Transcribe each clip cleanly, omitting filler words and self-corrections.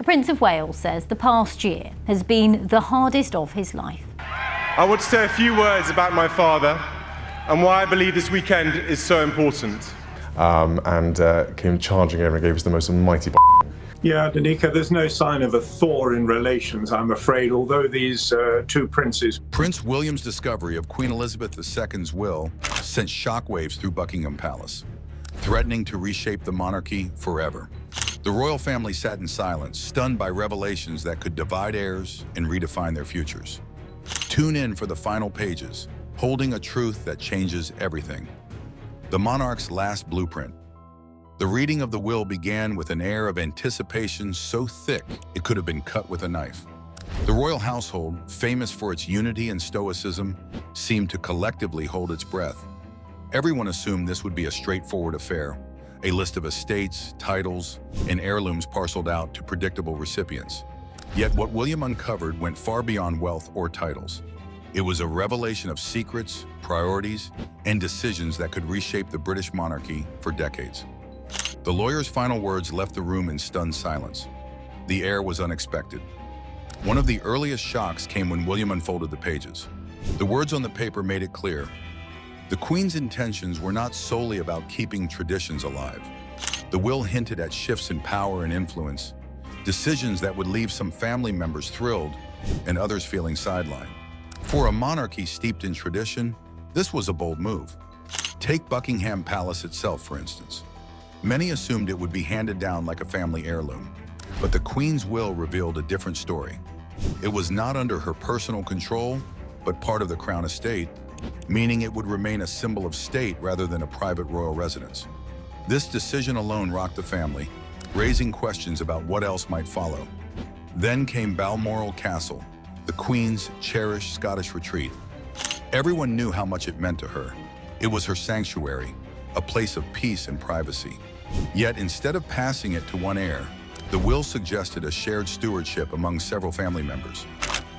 The Prince of Wales says the past year has been the hardest of his life. I want to say a few words about my father and why I believe this weekend is so important. Came charging over and gave us the most mighty. Yeah, Danica, there's no sign of a thaw in relations, I'm afraid, although these two princes. Prince William's discovery of Queen Elizabeth II's will sent shockwaves through Buckingham Palace, threatening to reshape the monarchy forever. The royal family sat in silence, stunned by revelations that could divide heirs and redefine their futures. Tune in for the final pages, holding a truth that changes everything. The monarch's last blueprint. The reading of the will began with an air of anticipation so thick it could have been cut with a knife. The royal household, famous for its unity and stoicism, seemed to collectively hold its breath. Everyone assumed this would be a straightforward affair, a list of estates, titles, and heirlooms parceled out to predictable recipients. Yet what William uncovered went far beyond wealth or titles. It was a revelation of secrets, priorities, and decisions that could reshape the British monarchy for decades. The lawyer's final words left the room in stunned silence. The air was unexpected. One of the earliest shocks came when William unfolded the pages. The words on the paper made it clear. The Queen's intentions were not solely about keeping traditions alive. The will hinted at shifts in power and influence, decisions that would leave some family members thrilled and others feeling sidelined. For a monarchy steeped in tradition, this was a bold move. Take Buckingham Palace itself, for instance. Many assumed it would be handed down like a family heirloom, but the Queen's will revealed a different story. It was not under her personal control, but part of the Crown estate, meaning it would remain a symbol of state rather than a private royal residence. This decision alone rocked the family, raising questions about what else might follow. Then came Balmoral Castle, the Queen's cherished Scottish retreat. Everyone knew how much it meant to her. It was her sanctuary, a place of peace and privacy. Yet instead of passing it to one heir, the will suggested a shared stewardship among several family members.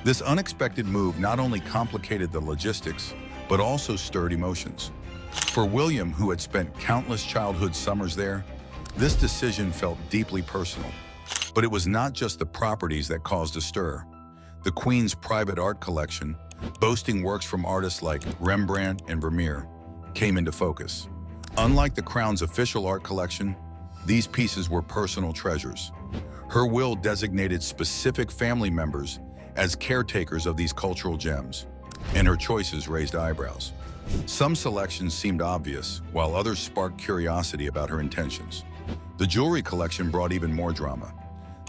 This unexpected move not only complicated the logistics, but also stirred emotions. For William, who had spent countless childhood summers there, this decision felt deeply personal. But it was not just the properties that caused a stir. The Queen's private art collection, boasting works from artists like Rembrandt and Vermeer, came into focus. Unlike the Crown's official art collection, these pieces were personal treasures. Her will designated specific family members as caretakers of these cultural gems, and her choices raised eyebrows. Some selections seemed obvious, while others sparked curiosity about her intentions. The jewelry collection brought even more drama.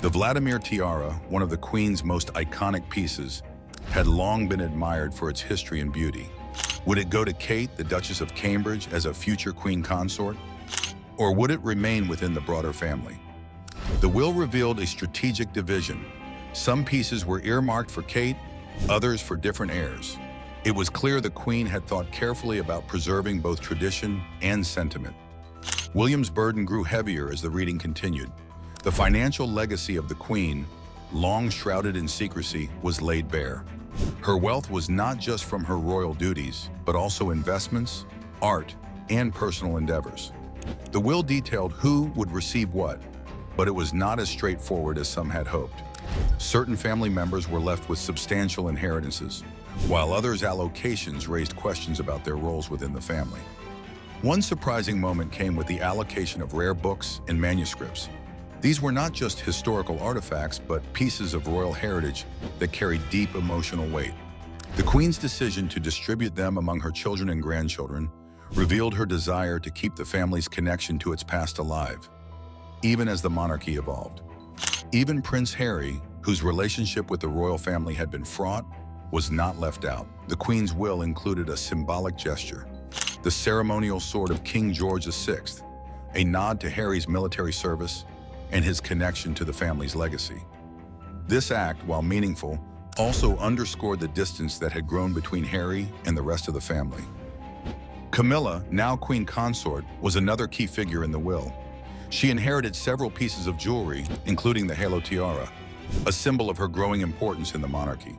The Vladimir tiara, one of the Queen's most iconic pieces, had long been admired for its history and beauty. Would it go to Kate, the Duchess of Cambridge, as a future Queen consort? Or would it remain within the broader family? The will revealed a strategic division. Some pieces were earmarked for Kate, others for different heirs. It was clear the Queen had thought carefully about preserving both tradition and sentiment. William's burden grew heavier as the reading continued. The financial legacy of the Queen, long shrouded in secrecy, was laid bare. Her wealth was not just from her royal duties, but also investments, art, and personal endeavors. The will detailed who would receive what, but it was not as straightforward as some had hoped. Certain family members were left with substantial inheritances, while others' allocations raised questions about their roles within the family. One surprising moment came with the allocation of rare books and manuscripts. These were not just historical artifacts, but pieces of royal heritage that carried deep emotional weight. The Queen's decision to distribute them among her children and grandchildren revealed her desire to keep the family's connection to its past alive, even as the monarchy evolved. Even Prince Harry, whose relationship with the royal family had been fraught, was not left out. The Queen's will included a symbolic gesture, the ceremonial sword of King George VI, a nod to Harry's military service and his connection to the family's legacy. This act, while meaningful, also underscored the distance that had grown between Harry and the rest of the family. Camilla, now Queen Consort, was another key figure in the will. She inherited several pieces of jewelry, including the halo tiara, a symbol of her growing importance in the monarchy.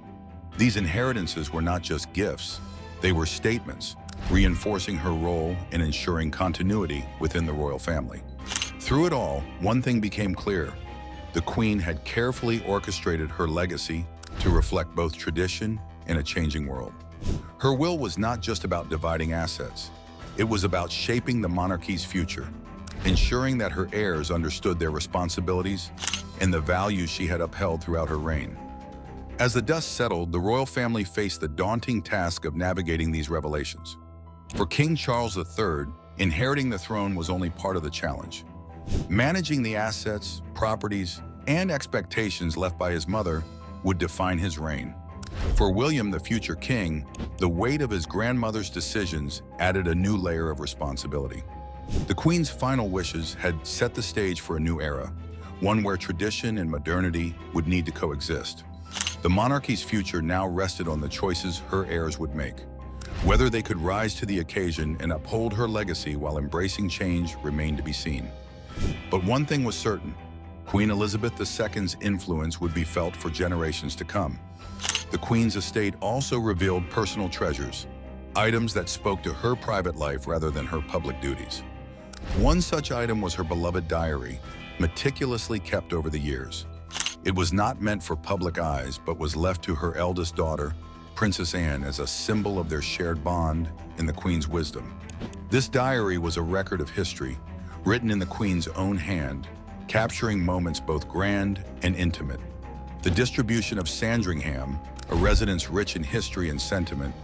These inheritances were not just gifts, they were statements, reinforcing her role in ensuring continuity within the royal family. Through it all, one thing became clear. the Queen had carefully orchestrated her legacy to reflect both tradition and a changing world. Her will was not just about dividing assets. It was about shaping the monarchy's future, ensuring that her heirs understood their responsibilities and the values she had upheld throughout her reign. As the dust settled, the royal family faced the daunting task of navigating these revelations. For King Charles III, inheriting the throne was only part of the challenge. Managing the assets, properties, and expectations left by his mother would define his reign. For William, the future king, the weight of his grandmother's decisions added a new layer of responsibility. The Queen's final wishes had set the stage for a new era, one where tradition and modernity would need to coexist. The monarchy's future now rested on the choices her heirs would make. Whether they could rise to the occasion and uphold her legacy while embracing change remained to be seen. But one thing was certain: Queen Elizabeth II's influence would be felt for generations to come. The Queen's estate also revealed personal treasures, items that spoke to her private life rather than her public duties. One such item was her beloved diary, meticulously kept over the years. It was not meant for public eyes, but was left to her eldest daughter, Princess Anne, as a symbol of their shared bond and the Queen's wisdom. This diary was a record of history, written in the Queen's own hand, capturing moments both grand and intimate. The distribution of Sandringham, a residence rich in history and sentiment,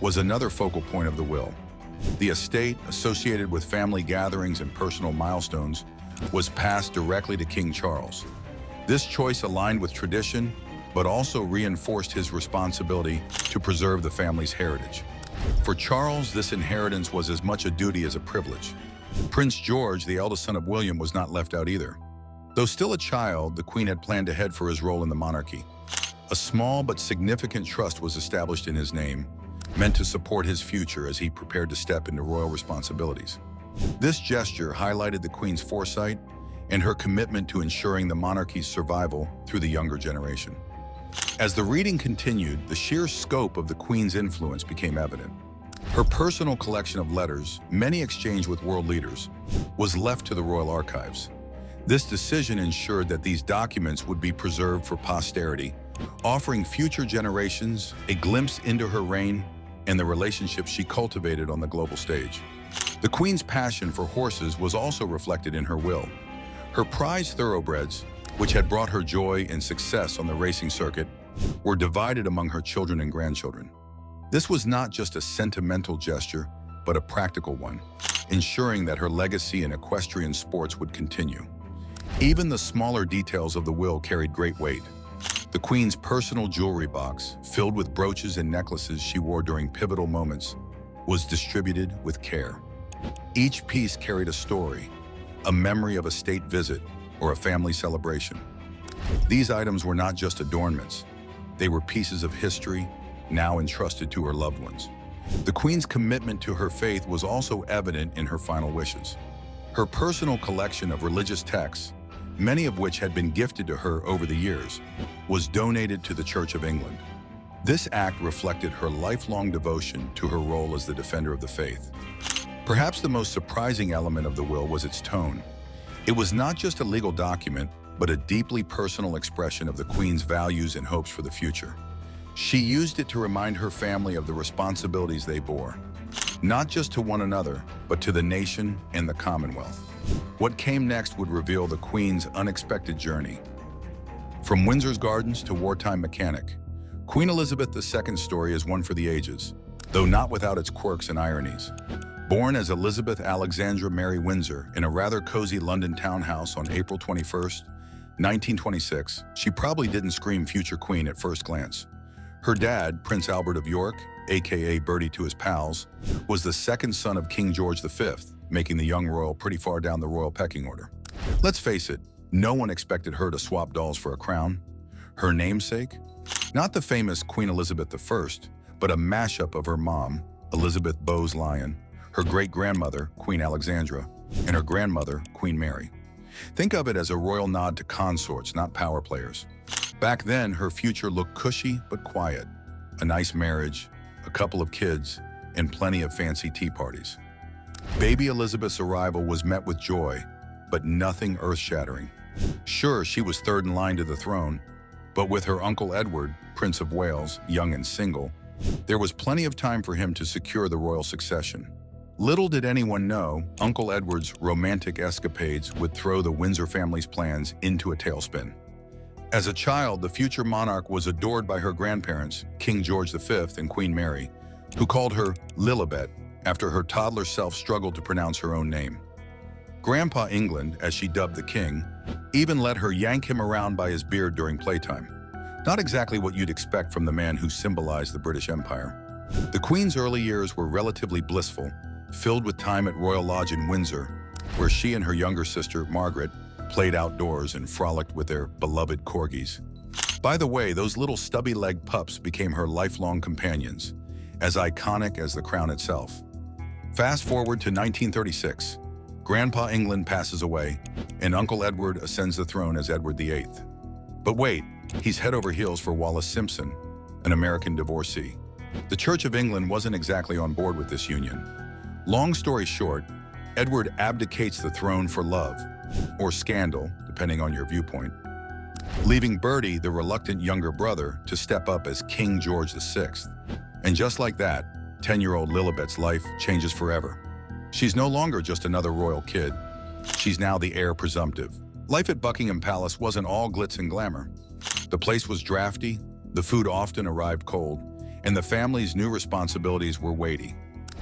was another focal point of the will. The estate, associated with family gatherings and personal milestones, was passed directly to King Charles. This choice aligned with tradition, but also reinforced his responsibility to preserve the family's heritage. For Charles, this inheritance was as much a duty as a privilege. Prince George, the eldest son of William, was not left out either. Though still a child, the Queen had planned ahead for his role in the monarchy. A small but significant trust was established in his name, meant to support his future as he prepared to step into royal responsibilities. This gesture highlighted the Queen's foresight and her commitment to ensuring the monarchy's survival through the younger generation. As the reading continued, the sheer scope of the Queen's influence became evident. Her personal collection of letters, many exchanged with world leaders, was left to the royal archives. This decision ensured that these documents would be preserved for posterity, offering future generations a glimpse into her reign and the relationships she cultivated on the global stage. The Queen's passion for horses was also reflected in her will. Her prized thoroughbreds, which had brought her joy and success on the racing circuit, were divided among her children and grandchildren. This was not just a sentimental gesture, but a practical one, ensuring that her legacy in equestrian sports would continue. Even the smaller details of the will carried great weight. The Queen's personal jewelry box, filled with brooches and necklaces she wore during pivotal moments, was distributed with care. Each piece carried a story, a memory of a state visit, or a family celebration. These items were not just adornments. They were pieces of history, now entrusted to her loved ones. The Queen's commitment to her faith was also evident in her final wishes. Her personal collection of religious texts, many of which had been gifted to her over the years, was donated to the Church of England. This act reflected her lifelong devotion to her role as the defender of the faith. Perhaps the most surprising element of the will was its tone. It was not just a legal document, but a deeply personal expression of the Queen's values and hopes for the future. She used it to remind her family of the responsibilities they bore, not just to one another, but to the nation and the Commonwealth. What came next would reveal the Queen's unexpected journey. From Windsor's gardens to wartime mechanic, Queen Elizabeth II's story is one for the ages, though not without its quirks and ironies. Born as Elizabeth Alexandra Mary Windsor in a rather cozy London townhouse on April 21st, 1926, she probably didn't scream future queen at first glance. Her dad, Prince Albert of York, aka Bertie to his pals, was the second son of King George V, making the young royal pretty far down the royal pecking order. Let's face it, no one expected her to swap dolls for a crown. Her namesake? Not the famous Queen Elizabeth I, but a mashup of her mom, Elizabeth Bowes-Lyon, her great-grandmother, Queen Alexandra, and her grandmother, Queen Mary. Think of it as a royal nod to consorts, not power players. Back then, her future looked cushy but quiet. A nice marriage, a couple of kids, and plenty of fancy tea parties. Baby Elizabeth's arrival was met with joy, but nothing earth-shattering. Sure, she was third in line to the throne, but with her uncle Edward, Prince of Wales, young and single, there was plenty of time for him to secure the royal succession. Little did anyone know, Uncle Edward's romantic escapades would throw the Windsor family's plans into a tailspin. As a child, the future monarch was adored by her grandparents, King George V and Queen Mary, who called her Lilibet after her toddler self struggled to pronounce her own name. Grandpa England, as she dubbed the king, even let her yank him around by his beard during playtime. Not exactly what you'd expect from the man who symbolized the British Empire. The Queen's early years were relatively blissful, filled with time at Royal Lodge in Windsor, where she and her younger sister, Margaret, played outdoors and frolicked with their beloved corgis. By the way, those little stubby-legged pups became her lifelong companions, as iconic as the crown itself. Fast forward to 1936. Grandpa England passes away, and Uncle Edward ascends the throne as Edward VIII. But wait, he's head over heels for Wallis Simpson, an American divorcee. The Church of England wasn't exactly on board with this union. Long story short, Edward abdicates the throne for love, or scandal, depending on your viewpoint, leaving Bertie, the reluctant younger brother, to step up as King George VI. And just like that, 10-year-old Lilibet's life changes forever. She's no longer just another royal kid. She's now the heir presumptive. Life at Buckingham Palace wasn't all glitz and glamour. The place was drafty, the food often arrived cold, and the family's new responsibilities were weighty.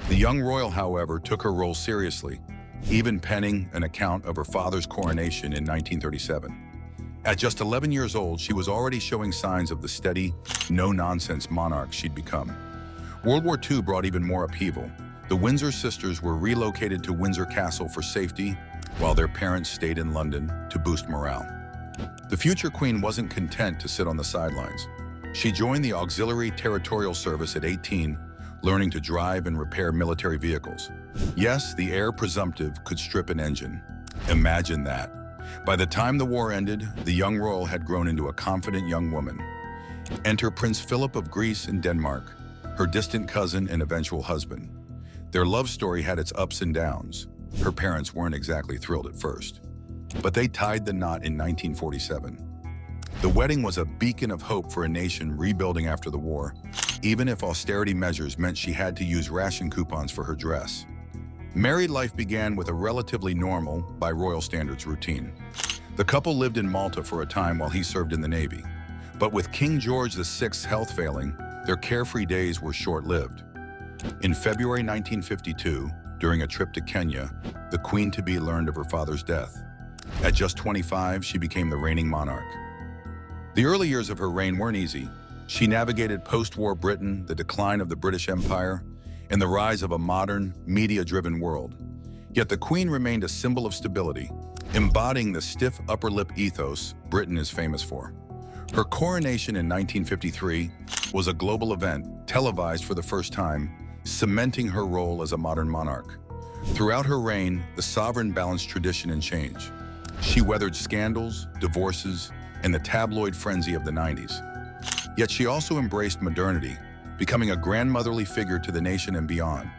The young royal, however, took her role seriously, even penning an account of her father's coronation in 1937. At just 11 years old, she was already showing signs of the steady, no-nonsense monarch she'd become. World War II brought even more upheaval. The Windsor sisters were relocated to Windsor Castle for safety, while their parents stayed in London to boost morale. The future queen wasn't content to sit on the sidelines. She joined the Auxiliary Territorial Service at 18, learning to drive and repair military vehicles. Yes, the heir presumptive could strip an engine. Imagine that. By the time the war ended, the young royal had grown into a confident young woman. Enter Prince Philip of Greece and Denmark, her distant cousin and eventual husband. Their love story had its ups and downs. Her parents weren't exactly thrilled at first, but they tied the knot in 1947. The wedding was a beacon of hope for a nation rebuilding after the war, even if austerity measures meant she had to use ration coupons for her dress. Married life began with a relatively normal, by royal standards, routine. The couple lived in Malta for a time while he served in the Navy. But with King George VI's health failing, their carefree days were short-lived. In February 1952, during a trip to Kenya, the queen-to-be learned of her father's death. At just 25, she became the reigning monarch. The early years of her reign weren't easy. She navigated post-war Britain, the decline of the British Empire, and the rise of a modern, media-driven world. Yet the Queen remained a symbol of stability, embodying the stiff upper lip ethos Britain is famous for. Her coronation in 1953 was a global event, televised for the first time, cementing her role as a modern monarch. Throughout her reign, the sovereign balanced tradition and change. She weathered scandals, divorces, and the tabloid frenzy of the 90s. Yet she also embraced modernity, becoming a grandmotherly figure to the nation and beyond.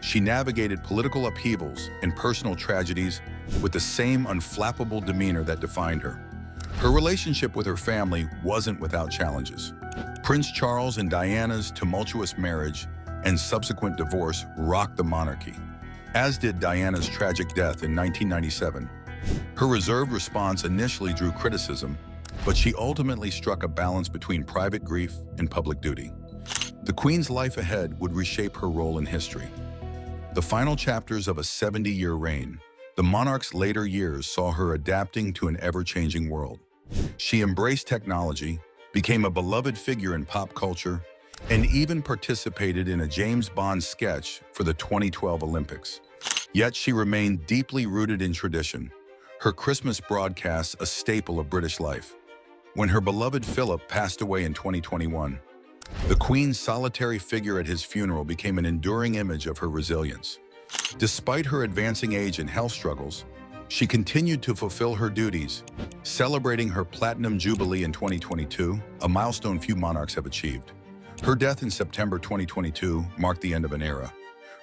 She navigated political upheavals and personal tragedies with the same unflappable demeanor that defined her. Her relationship with her family wasn't without challenges. Prince Charles and Diana's tumultuous marriage and subsequent divorce rocked the monarchy, as did Diana's tragic death in 1997. Her reserved response initially drew criticism, but she ultimately struck a balance between private grief and public duty. The Queen's life ahead would reshape her role in history. The final chapters of a 70-year reign, the monarch's later years saw her adapting to an ever-changing world. She embraced technology, became a beloved figure in pop culture, and even participated in a James Bond sketch for the 2012 Olympics. Yet she remained deeply rooted in tradition, her Christmas broadcasts a staple of British life. When her beloved Philip passed away in 2021, the Queen's solitary figure at his funeral became an enduring image of her resilience. Despite her advancing age and health struggles, she continued to fulfill her duties, celebrating her Platinum Jubilee in 2022, a milestone few monarchs have achieved. Her death in September 2022 marked the end of an era.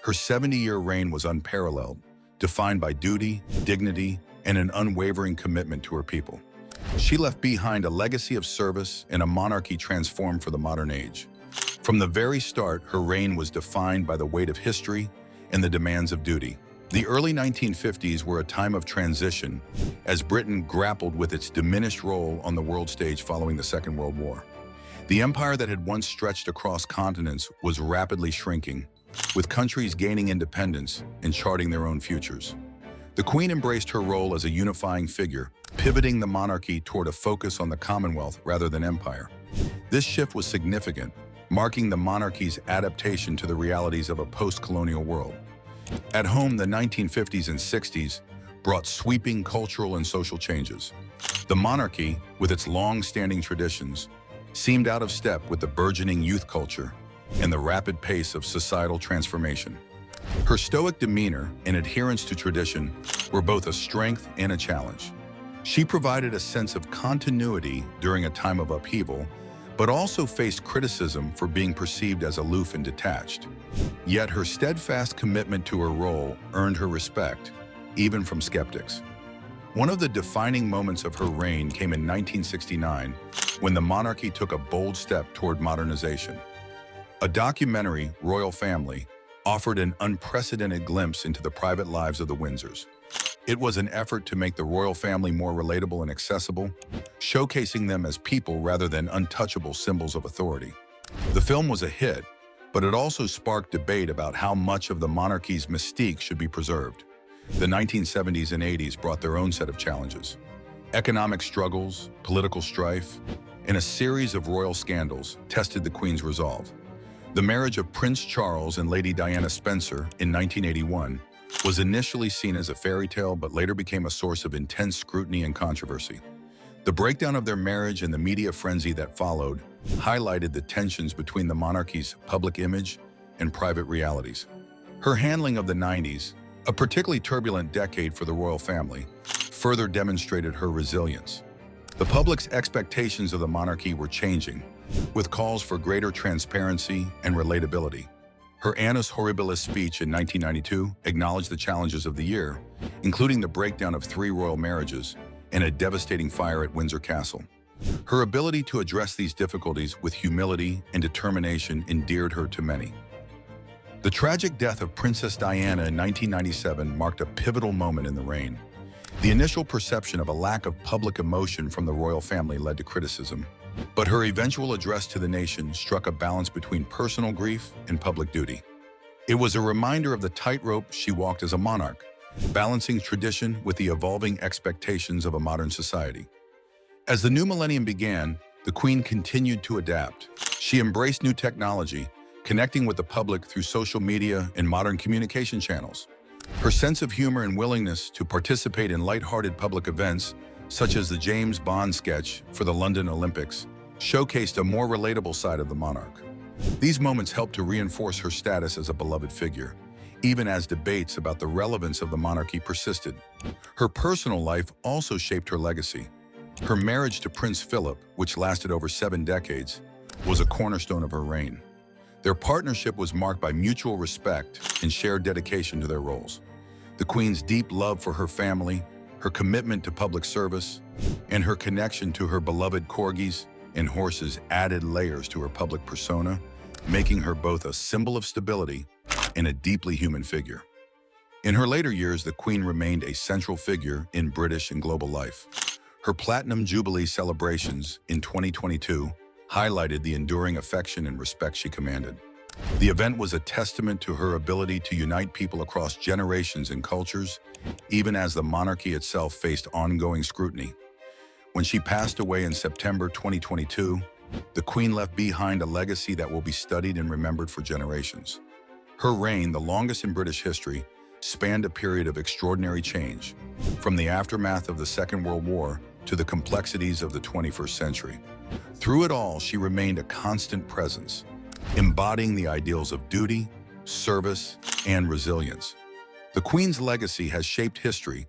Her 70-year reign was unparalleled, defined by duty, dignity, and an unwavering commitment to her people. She left behind a legacy of service and a monarchy transformed for the modern age. From the very start, her reign was defined by the weight of history and the demands of duty. The early 1950s were a time of transition as Britain grappled with its diminished role on the world stage following the Second World War. The empire that had once stretched across continents was rapidly shrinking, with countries gaining independence and charting their own futures. The Queen embraced her role as a unifying figure, pivoting the monarchy toward a focus on the Commonwealth rather than empire. This shift was significant, marking the monarchy's adaptation to the realities of a post-colonial world. At home, the 1950s and 60s brought sweeping cultural and social changes. The monarchy, with its long-standing traditions, seemed out of step with the burgeoning youth culture and the rapid pace of societal transformation. Her stoic demeanor and adherence to tradition were both a strength and a challenge. She provided a sense of continuity during a time of upheaval, but also faced criticism for being perceived as aloof and detached. Yet her steadfast commitment to her role earned her respect, even from skeptics. One of the defining moments of her reign came in 1969, when the monarchy took a bold step toward modernization. A documentary, Royal Family, offered an unprecedented glimpse into the private lives of the Windsors. It was an effort to make the royal family more relatable and accessible, showcasing them as people rather than untouchable symbols of authority. The film was a hit, but it also sparked debate about how much of the monarchy's mystique should be preserved. The 1970s and 80s brought their own set of challenges. Economic struggles, political strife, and a series of royal scandals tested the Queen's resolve. The marriage of Prince Charles and Lady Diana Spencer in 1981 was initially seen as a fairy tale but later became a source of intense scrutiny and controversy. The breakdown of their marriage and the media frenzy that followed highlighted the tensions between the monarchy's public image and private realities. Her handling of the 90s, a particularly turbulent decade for the royal family, further demonstrated her resilience. The public's expectations of the monarchy were changing, with calls for greater transparency and relatability. Her Annus Horribilis speech in 1992 acknowledged the challenges of the year, including the breakdown of 3 royal marriages and a devastating fire at Windsor Castle. Her ability to address these difficulties with humility and determination endeared her to many. The tragic death of Princess Diana in 1997 marked a pivotal moment in the reign. The initial perception of a lack of public emotion from the royal family led to criticism, but her eventual address to the nation struck a balance between personal grief and public duty. It was a reminder of the tightrope she walked as a monarch, balancing tradition with the evolving expectations of a modern society. As the new millennium began, the Queen continued to adapt. She embraced new technology, connecting with the public through social media and modern communication channels. Her sense of humor and willingness to participate in lighthearted public events, such as the James Bond sketch for the London Olympics, showcased a more relatable side of the monarch. These moments helped to reinforce her status as a beloved figure, even as debates about the relevance of the monarchy persisted. Her personal life also shaped her legacy. Her marriage to Prince Philip, which lasted over 7 decades, was a cornerstone of her reign. Their partnership was marked by mutual respect and shared dedication to their roles. The Queen's deep love for her family, her commitment to public service, and her connection to her beloved corgis and horses added layers to her public persona, making her both a symbol of stability and a deeply human figure. In her later years, the Queen remained a central figure in British and global life. Her Platinum Jubilee celebrations in 2022 highlighted the enduring affection and respect she commanded. The event was a testament to her ability to unite people across generations and cultures, even as the monarchy itself faced ongoing scrutiny. When she passed away in September 2022, the Queen left behind a legacy that will be studied and remembered for generations. Her reign, the longest in British history, spanned a period of extraordinary change, from the aftermath of the Second World War to the complexities of the 21st century. Through it all, she remained a constant presence, embodying the ideals of duty, service, and resilience. The Queen's legacy has shaped history,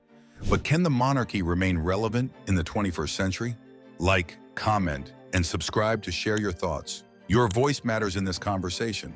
but can the monarchy remain relevant in the 21st century? Like, comment, and subscribe to share your thoughts. Your voice matters in this conversation.